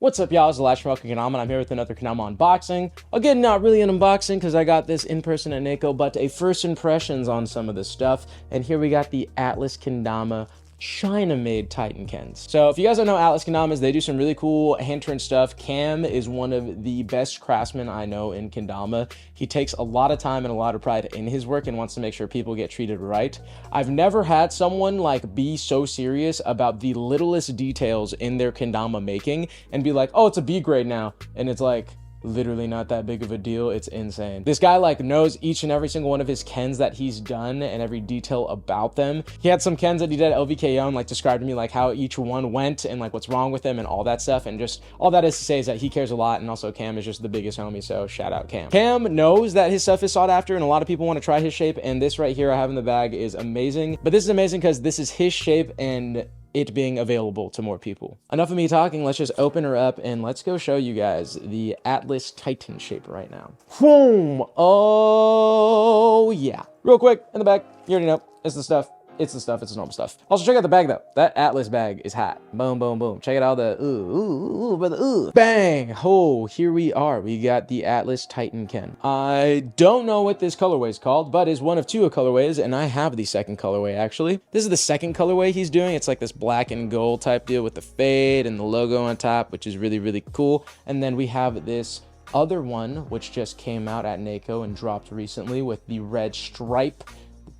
What's up, y'all? It's the Last Smoking Kendama, and I'm here with another Kendama unboxing. Again, not really an unboxing because I got this in person at NACO, but a first impressions on some of this stuff. And here we got the Atlas Kendama China-made Titan Kens. So if you guys don't know Atlas Kendamas, they do some really cool hand-turned stuff. Cam is one of the best craftsmen I know in Kendama. He takes a lot of time and a lot of pride in his work and wants to make sure people get treated right. I've never had someone like be so serious about the littlest details in their Kendama making and be like, oh, it's a B grade now. And it's like, literally not that big of a deal. It's insane. This guy like knows each and every single one of his Kens that he's done and every detail about them. He had some Kens that he did at LVKO and like described to me like how each one went and like what's wrong with them and all that stuff. And just all that is to say is that he cares a lot. And also Cam is just the biggest homie. So shout out Cam. Cam knows that his stuff is sought after and a lot of people want to try his shape. And this right here I have in the bag is amazing. But this is amazing because this is his shape and it being available to more people. Enough of me talking, let's just open her up and let's go show you guys the Atlas Titan shape right now. Boom! Oh yeah. Real quick, in the back, you already know, it's the stuff. It's the stuff, it's the normal stuff. Also, check out the bag though. That Atlas bag is hot. Boom, boom, boom. Check it out, the ooh, brother, ooh. Bang! Oh, here we are. We got the Atlas Titan Ken. I don't know what this colorway is called, but is one of two colorways, and I have the second colorway actually. This is the second colorway he's doing. It's like this black and gold type deal with the fade and the logo on top, which is really, really cool. And then we have this other one, which just came out at NACO and dropped recently with the red stripe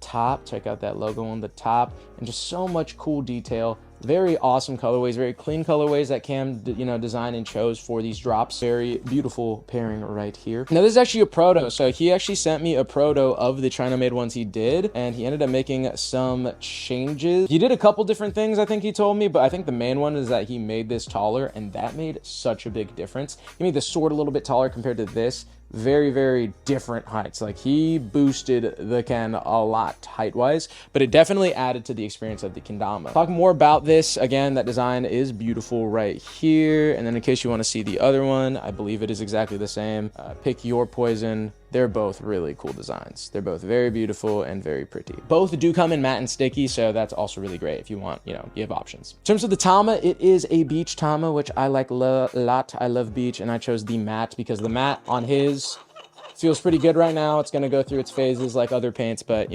top. Check out that logo on the top and just so much cool detail. Very awesome colorways, very clean colorways that Cam designed and chose for these drops. Very beautiful pairing right here. Now this is actually a proto, so he actually sent me a proto of the China made ones he did, and he ended up making some changes. He did a couple different things, I think he told me, but I think the main one is that he made this taller, and that made such a big difference. He made the sword a little bit taller compared to this. Very, very different heights. Like he boosted the Ken a lot height wise, but it definitely added to the experience of the Kendama. Talk more about this again. That design is beautiful right here. And then in case you want to see the other one, I believe it is exactly the same. Pick your poison. They're both really cool designs. They're both very beautiful and very pretty. Both do come in matte and sticky, so that's also really great if you want, you have options. In terms of the Tama, it is a beach Tama, which I like a lot. I love beach, and I chose the matte because the matte on his feels pretty good right now. It's gonna go through its phases like other paints, but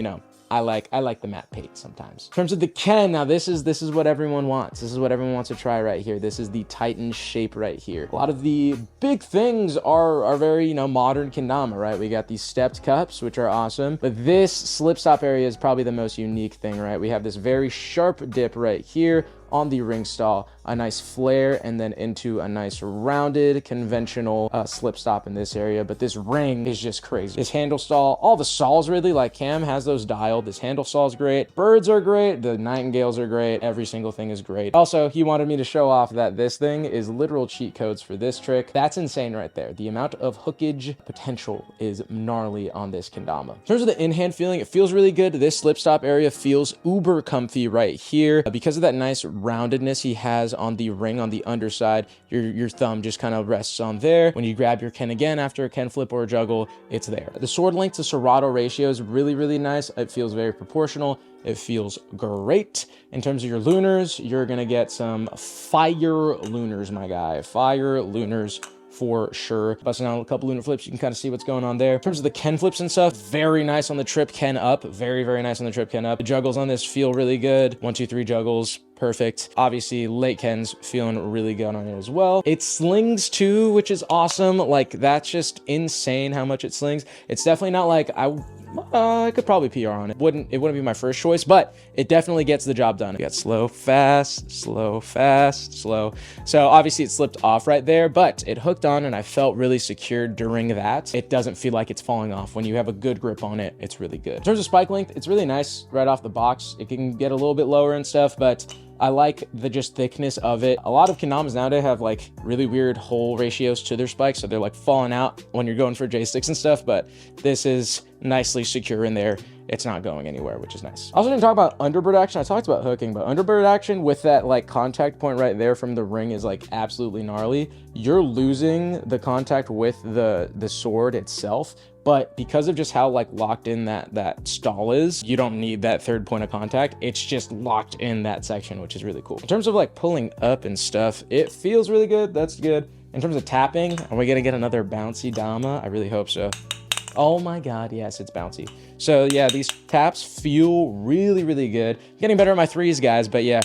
I like the matte paint sometimes. In terms of the Ken, now this is what everyone wants. This is what everyone wants to try right here. This is the Titan shape right here. A lot of the big things are very, modern Kendama, right? We got these stepped cups, which are awesome, but this slip stop area is probably the most unique thing, right? We have this very sharp dip right here on the ring stall, a nice flare, and then into a nice rounded conventional slip stop in this area. But this ring is just crazy. This handle stall, all the stalls really, like Cam has those dialed. This handle stall is great. Birds are great. The nightingales are great. Every single thing is great. Also, he wanted me to show off that this thing is literal cheat codes for this trick. That's insane right there. The amount of hookage potential is gnarly on this Kendama. In terms of the in-hand feeling, it feels really good. This slip stop area feels uber comfy right here because of that nice roundedness he has on the ring on the underside. Your thumb just kind of rests on there. When you grab your Ken again after a Ken flip or a juggle, it's there. The sword length to Serato ratio is really, really nice. It feels very proportional. It feels great. In terms of your lunars, you're gonna get some fire lunars, my guy. Fire lunars for sure. Busting out a couple lunar flips, you can kind of see what's going on there. In terms of the Ken flips and stuff, very nice on the trip Ken up. Very, very nice on the trip Ken up. The juggles on this feel really good. 1, 2, 3 juggles. Perfect. Obviously, late Ken's feeling really good on it as well. It slings too, which is awesome. Like, that's just insane how much it slings. It's definitely not like I could probably PR on it. It wouldn't be my first choice, but it definitely gets the job done. We got slow, fast, slow, fast, slow. So obviously it slipped off right there, but it hooked on and I felt really secure during that. It doesn't feel like it's falling off. When you have a good grip on it, it's really good. In terms of spike length, it's really nice right off the box. It can get a little bit lower and stuff, but I like the just thickness of it. A lot of Kendamas nowadays have like really weird hole ratios to their spikes, so they're like falling out when you're going for J6 and stuff, but this is nicely secure in there. It's not going anywhere, which is nice. I also didn't talk about Underbird action. I talked about hooking, but Underbird action with that like contact point right there from the ring is like absolutely gnarly. You're losing the contact with the sword itself, but because of just how like locked in that stall is, you don't need that third point of contact. It's just locked in that section, which is really cool. In terms of like pulling up and stuff, it feels really good. That's good. In terms of tapping, are we gonna get another bouncy Dama? I really hope so. Oh my God, yes, it's bouncy. So yeah, these taps feel really, really good. Getting better at my threes, guys, but yeah,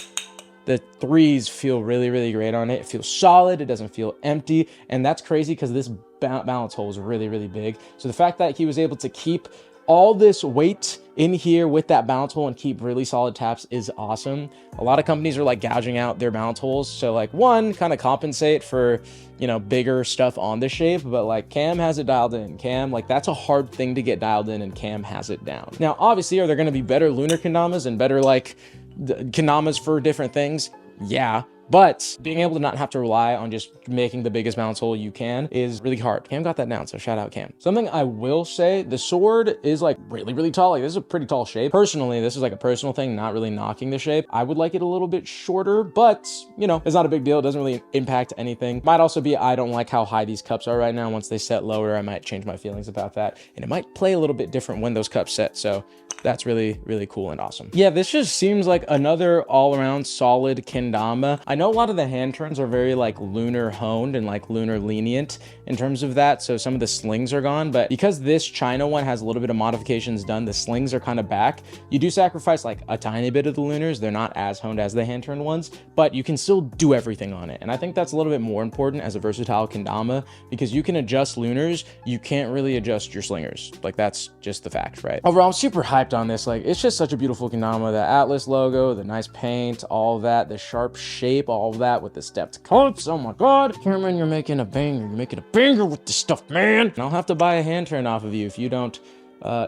the threes feel really, really great on it. It feels solid, it doesn't feel empty, and that's crazy because this balance hole is really, really big. So the fact that he was able to keep all this weight in here with that balance hole and keep really solid taps is awesome. A lot of companies are like gouging out their balance holes. So like one, kind of compensate for, you know, bigger stuff on the shape, but like Cam has it dialed in. Cam, like that's a hard thing to get dialed in and Cam has it down. Now, obviously, are there going to be better lunar kendamas and better like kendamas for different things? Yeah. But being able to not have to rely on just making the biggest balance hole you can is really hard. Cam got that down, so shout out Cam. Something I will say, the sword is like really, really tall. Like this is a pretty tall shape. Personally, this is like a personal thing, not really knocking the shape. I would like it a little bit shorter, but you know, it's not a big deal. It doesn't really impact anything. Might also be, I don't like how high these cups are right now. Once they set lower, I might change my feelings about that. And it might play a little bit different when those cups set. So that's really, really cool and awesome. Yeah, this just seems like another all-around solid kendama. I know a lot of the hand turns are very like lunar honed and like lunar lenient in terms of that. So some of the slings are gone, but because this China one has a little bit of modifications done, the slings are kind of back. You do sacrifice like a tiny bit of the lunars. They're not as honed as the hand turn ones, but you can still do everything on it. And I think that's a little bit more important as a versatile kendama because you can adjust lunars. You can't really adjust your slingers. Like that's just the fact, right? Overall, I'm super hyped on this. Like it's just such a beautiful kendama. The Atlas logo, the nice paint, all that, the sharp shape, all of that with the stepped cuts. Oh my God, Cameron, you're making a banger. You're making a banger with this stuff, man. And I'll have to buy a hand turn off of you if you don't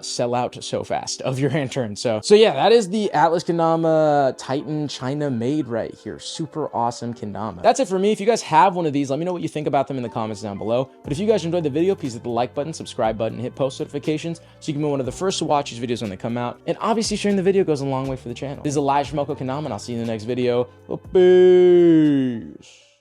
sell out so fast of your hand turn. So yeah, that is the Atlas Kendama Titan China made right here. Super awesome kendama. That's it for me. If you guys have one of these, let me know what you think about them in the comments down below. But if you guys enjoyed the video, please hit the like button, subscribe button, hit post notifications so you can be one of the first to watch these videos when they come out. And obviously sharing the video goes a long way for the channel. This is KendramaCo Kendama, and I'll see you in the next video. Peace.